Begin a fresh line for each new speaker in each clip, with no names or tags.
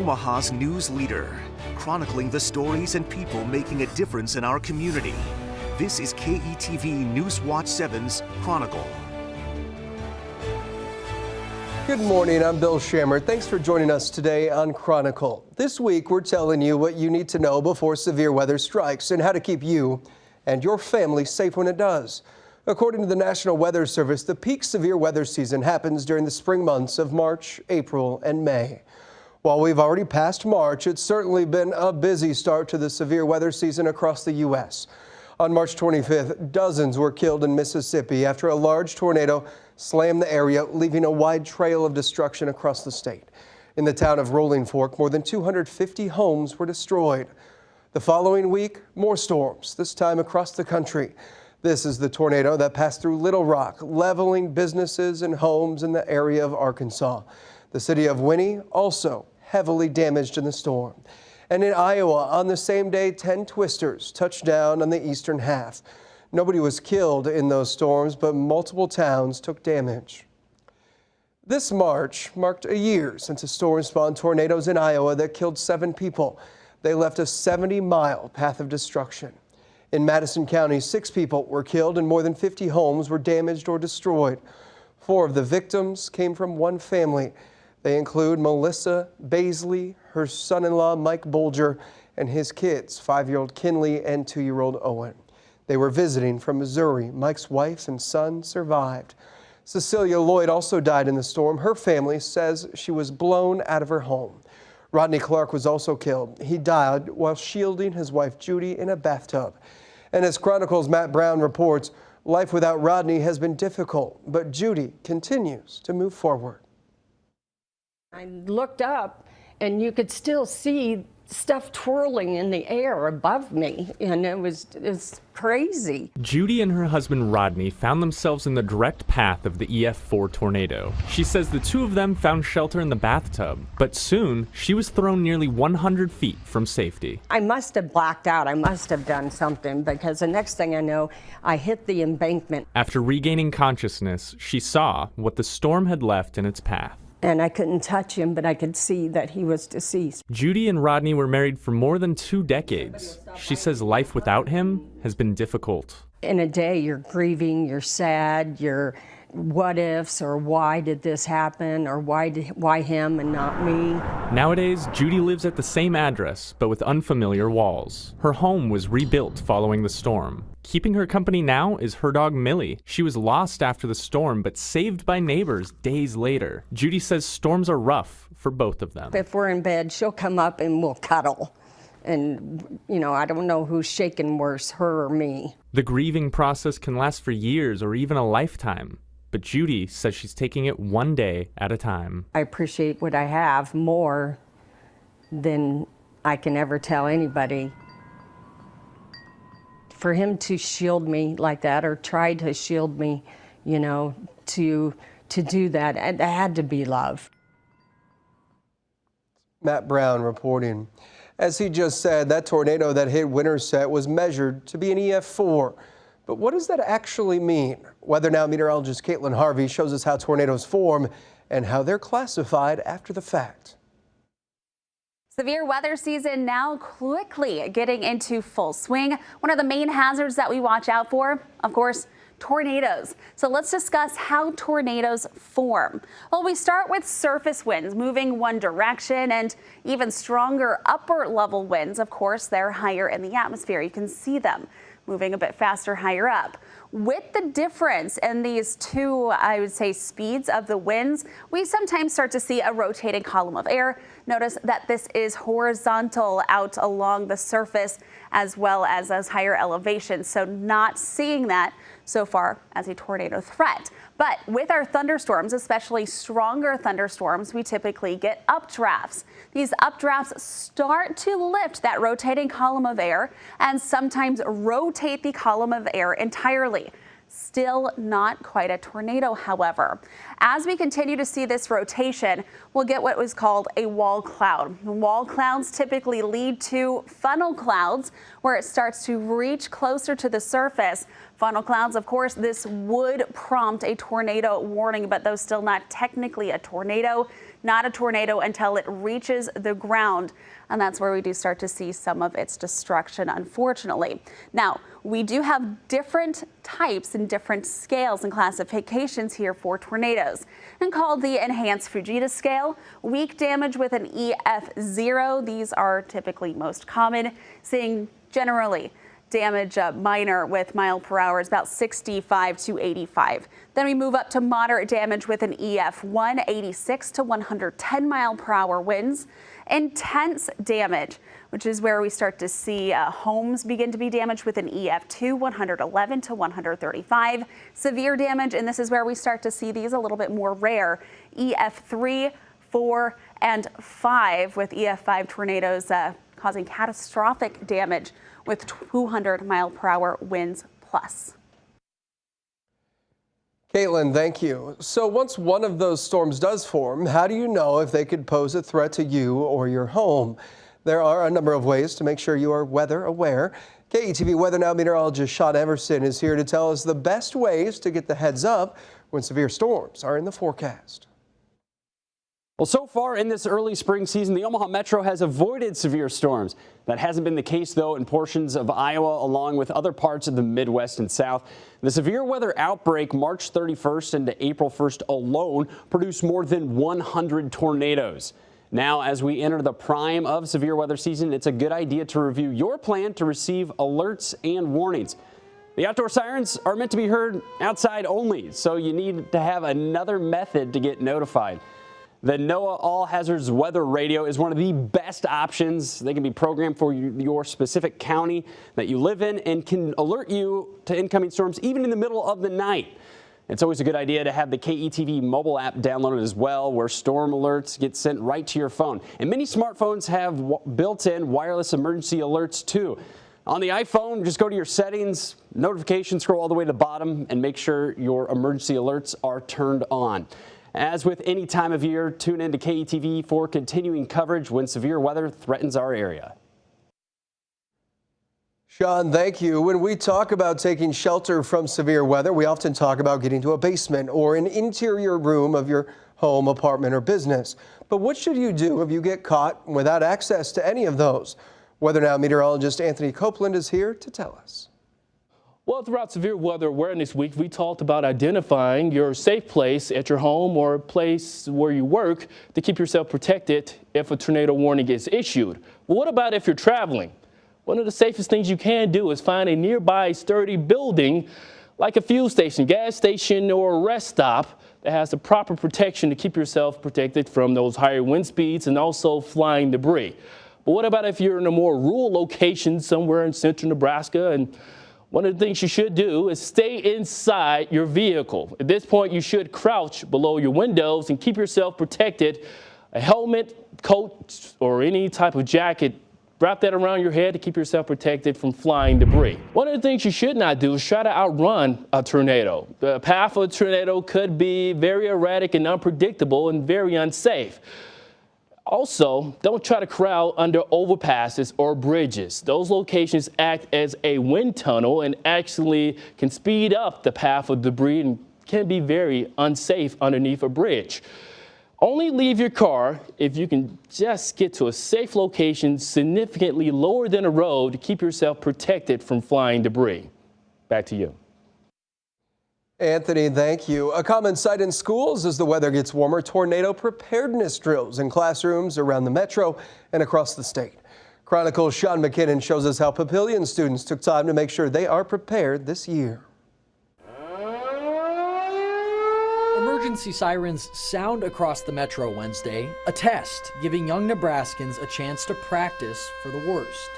Omaha's news leader, chronicling the stories and people making a difference in our community. This is KETV Newswatch 7's Chronicle.
Good morning, I'm Bill Shammer. Thanks for joining us today on Chronicle. This week, we're telling you what you need to know before severe weather strikes and how to keep you and your family safe when it does. According to the National Weather Service, the peak severe weather season happens during the spring months of March, April, and May. While we've already passed March, it's certainly been a busy start to the severe weather season across the U.S. On March 25th, dozens were killed in Mississippi after a large tornado slammed the area, leaving a wide trail of destruction across the state. In the town of Rolling Fork, more than 250 homes were destroyed. The following week, more storms, this time across the country. This is the tornado that passed through Little Rock, leveling businesses and homes in the area of Arkansas. The city of Winnie also heavily damaged in the storm. And in Iowa, on the same day, 10 twisters touched down on the eastern half. Nobody was killed in those storms, but multiple towns took damage. This March marked a year since a storm spawned tornadoes in Iowa that killed 7 people. They left a 70-mile path of destruction. In Madison County, 6 people were killed and more than 50 homes were damaged or destroyed. 4 of the victims came from one family. They include Melissa Baisley, her son-in-law Mike Bolger, and his kids, 5-year-old Kinley and 2-year-old Owen. They were visiting from Missouri. Mike's wife and son survived. Cecilia Lloyd also died in the storm. Her family says she was blown out of her home. Rodney Clark was also killed. He died while shielding his wife Judy in a bathtub. And as Chronicle's Matt Brown reports, life without Rodney has been difficult, but Judy continues to move forward.
I looked up and you could still see stuff twirling in the air above me, and it's crazy.
Judy and her husband Rodney found themselves in the direct path of the EF4 tornado. She says the two of them found shelter in the bathtub, but soon she was thrown nearly 100 feet from safety.
I must have blacked out. I must have done something, because the next thing I know, I hit the embankment.
After regaining consciousness, she saw what the storm had left in its path.
And I couldn't touch him, but I could see that he was deceased.
Judy and Rodney were married for more than 2 decades. She says life without him has been difficult.
In a day, you're grieving, you're sad, you're what ifs, or why did this happen, or why him and not me?
Nowadays, Judy lives at the same address, but with unfamiliar walls. Her home was rebuilt following the storm. Keeping her company now is her dog Millie. She was lost after the storm, but saved by neighbors days later. Judy says storms are rough for both of them.
If we're in bed, she'll come up and we'll cuddle. And, you know, I don't know who's shaking worse, her or me.
The grieving process can last for years or even a lifetime. But Judy says she's taking it one day at a time.
I appreciate what I have more than I can ever tell anybody. For him to shield me like that, or try to shield me, you know, to do that, it had to be love.
Matt Brown reporting. As he just said, that tornado that hit Winterset was measured to be an EF4. But what does that actually mean? Weather Now meteorologist Caitlin Harvey shows us how tornadoes form and how they're classified after the fact.
Severe weather season now quickly getting into full swing. One of the main hazards that we watch out for, of course, tornadoes. So let's discuss how tornadoes form. Well, we start with surface winds moving one direction, and even stronger upper level winds. Of course, they're higher in the atmosphere. You can see them moving a bit faster higher up. With the difference in these two, I would say, speeds of the winds, we sometimes start to see a rotating column of air. Notice that this is horizontal out along the surface as well as those higher elevations. So not seeing that so far as a tornado threat. But with our thunderstorms, especially stronger thunderstorms, we typically get updrafts. These updrafts start to lift that rotating column of air and sometimes rotate the column of air entirely. Still not quite a tornado, however. As we continue to see this rotation, we'll get what was called a wall cloud. Wall clouds typically lead to funnel clouds, where it starts to reach closer to the surface, Funnel clouds, of course, this would prompt a tornado warning, but though still not technically a tornado, not a tornado until it reaches the ground. And that's where we do start to see some of its destruction, unfortunately. Now, we do have different types and different scales and classifications here for tornadoes. And called the Enhanced Fujita Scale, weak damage with an EF0. These are typically most common, seeing generally damage minor with mile per hour is about 65 to 85. Then we move up to moderate damage with an EF1, 86 to 110 mile per hour winds. Intense damage, which is where we start to see homes begin to be damaged with an EF2, 111 to 135. Severe damage, and this is where we start to see these a little bit more rare, EF3, 4, and 5, with EF5 tornadoes causing catastrophic damage with 200 mile per hour winds plus.
Caitlin, thank you. So once one of those storms does form, how do you know if they could pose a threat to you or your home? There are a number of ways to make sure you are weather aware. KETV Weather Now meteorologist Sean Everson is here to tell us the best ways to get the heads up when severe storms are in the forecast.
Well, so far in this early spring season, the Omaha Metro has avoided severe storms. That hasn't been the case, though, in portions of Iowa, along with other parts of the Midwest and South. The severe weather outbreak March 31st into April 1st alone produced more than 100 tornadoes. Now, as we enter the prime of severe weather season, it's a good idea to review your plan to receive alerts and warnings. The outdoor sirens are meant to be heard outside only, so you need to have another method to get notified. The NOAA All Hazards Weather Radio is one of the best options. They can be programmed for your specific county that you live in and can alert you to incoming storms even in the middle of the night. It's always a good idea to have the KETV mobile app downloaded as well, where storm alerts get sent right to your phone. And many smartphones have built-in wireless emergency alerts too. On the iPhone, just go to your settings, notifications, scroll all the way to the bottom, and make sure your emergency alerts are turned on. As with any time of year, tune in to KETV for continuing coverage when severe weather threatens our area.
Sean, thank you. When we talk about taking shelter from severe weather, we often talk about getting to a basement or an interior room of your home, apartment, or business. But what should you do if you get caught without access to any of those? Weather Now meteorologist Anthony Copeland is here to tell us.
Well, throughout Severe Weather Awareness Week, we talked about identifying your safe place at your home or place where you work to keep yourself protected if a tornado warning is issued. But what about if you're traveling? One of the safest things you can do is find a nearby sturdy building like a fuel station, gas station, or a rest stop that has the proper protection to keep yourself protected from those higher wind speeds and also flying debris. But what about if you're in a more rural location somewhere in central Nebraska? And one of the things you should do is stay inside your vehicle. At this point, you should crouch below your windows and keep yourself protected. A helmet, coat, or any type of jacket, wrap that around your head to keep yourself protected from flying debris. One of the things you should not do is try to outrun a tornado. The path of a tornado could be very erratic and unpredictable and very unsafe. Also, don't try to crowd under overpasses or bridges. Those locations act as a wind tunnel and actually can speed up the path of debris and can be very unsafe underneath a bridge. Only leave your car if you can just get to a safe location significantly lower than a road to keep yourself protected from flying debris. Back to you.
Anthony, thank you. A common sight in schools as the weather gets warmer, tornado preparedness drills in classrooms around the metro and across the state. Chronicle's Sean McKinnon shows us how Papillion students took time to make sure they are prepared this year.
Emergency sirens sound across the metro Wednesday, a test giving young Nebraskans a chance to practice for the worst.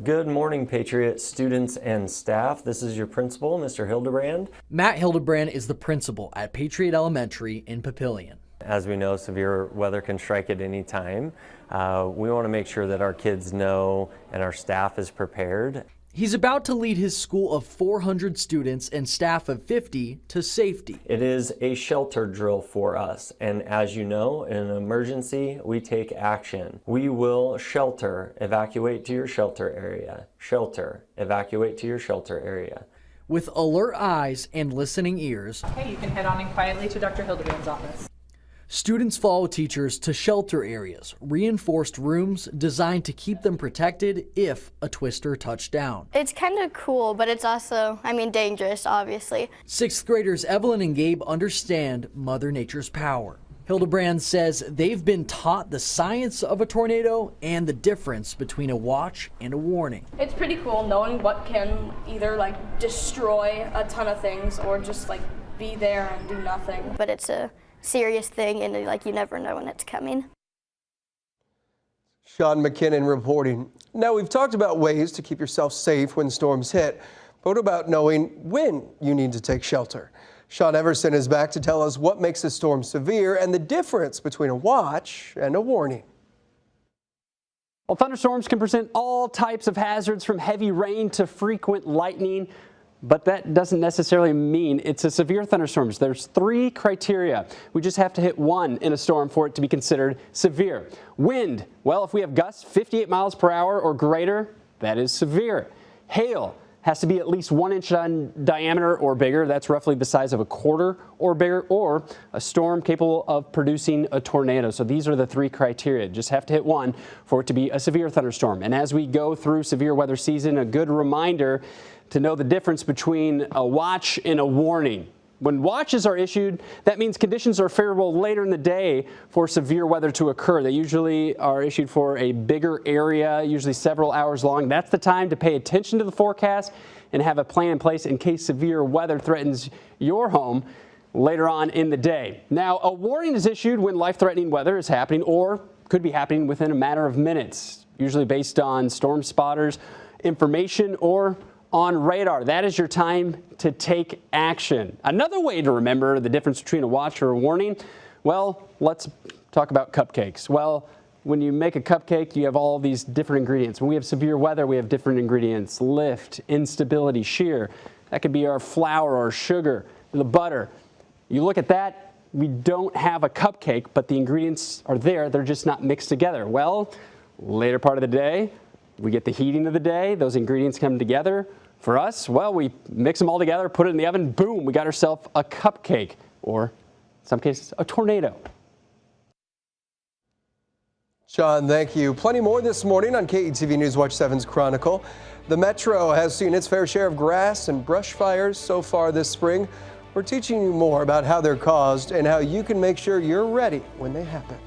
Good morning, Patriot students and staff. This is your principal, Mr. Hildebrand.
Matt Hildebrand is the principal at Patriot Elementary in Papillion.
As we know, severe weather can strike at any time. We want to make sure that our kids know and our staff is prepared.
He's about to lead his school of 400 students and staff of 50 to safety.
It is a shelter drill for us, and as you know, in an emergency, we take action. We will shelter, evacuate to your shelter area. Shelter, evacuate to your shelter area.
With alert eyes and listening ears,
Okay, you can head on in quietly to Dr. Hildebrand's office.
students follow teachers to shelter areas, reinforced rooms designed to keep them protected if a twister touched down.
It's kind of cool, but it's also, dangerous, obviously.
Sixth graders Evelyn and Gabe understand Mother Nature's power. Hildebrand says they've been taught the science of a tornado and the difference between a watch and a warning.
It's pretty cool knowing what can either destroy a ton of things or just be there and do nothing.
But it's a serious thing, and you never know when it's coming.
Sean McKinnon reporting. Now, we've talked about ways to keep yourself safe when storms hit, but what about knowing when you need to take shelter? Sean Everson is back to tell us what makes a storm severe and the difference between a watch and a warning.
Well, thunderstorms can present all types of hazards, from heavy rain to frequent lightning. But that doesn't necessarily mean it's a severe thunderstorm. There's 3 criteria. We just have to hit one in a storm for it to be considered severe. Wind, well, if we have gusts 58 miles per hour or greater, that is severe. Hail has to be at least 1 inch in diameter or bigger. That's roughly the size of a quarter or bigger, or a storm capable of producing a tornado. So these are the 3 criteria. Just have to hit one for it to be a severe thunderstorm. And as we go through severe weather season, a good reminder to know the difference between a watch and a warning. When watches are issued, that means conditions are favorable later in the day for severe weather to occur. They usually are issued for a bigger area, usually several hours long. That's the time to pay attention to the forecast and have a plan in place in case severe weather threatens your home later on in the day. Now, a warning is issued when life-threatening weather is happening or could be happening within a matter of minutes, usually based on storm spotters information or on radar. That is your time to take action. Another way to remember the difference between a watch or a warning, well, let's talk about cupcakes. Well, when you make a cupcake, you have all these different ingredients. When we have severe weather, we have different ingredients: lift, instability, shear. That could be our flour or sugar, the butter. You look at that, we don't have a cupcake, but the ingredients are there. They're just not mixed together. Well, later part of the day, we get the heating of the day. Those ingredients come together. For us, well, we mix them all together, put it in the oven, boom, we got ourselves a cupcake, or in some cases, a tornado.
Sean, thank you. Plenty more this morning on KETV News Watch 7's Chronicle. The Metro has seen its fair share of grass and brush fires so far this spring. We're teaching you more about how they're caused and how you can make sure you're ready when they happen.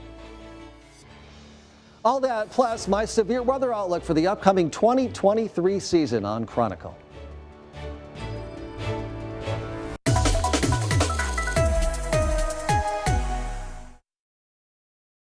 All that plus my severe weather outlook for the upcoming 2023 season on Chronicle.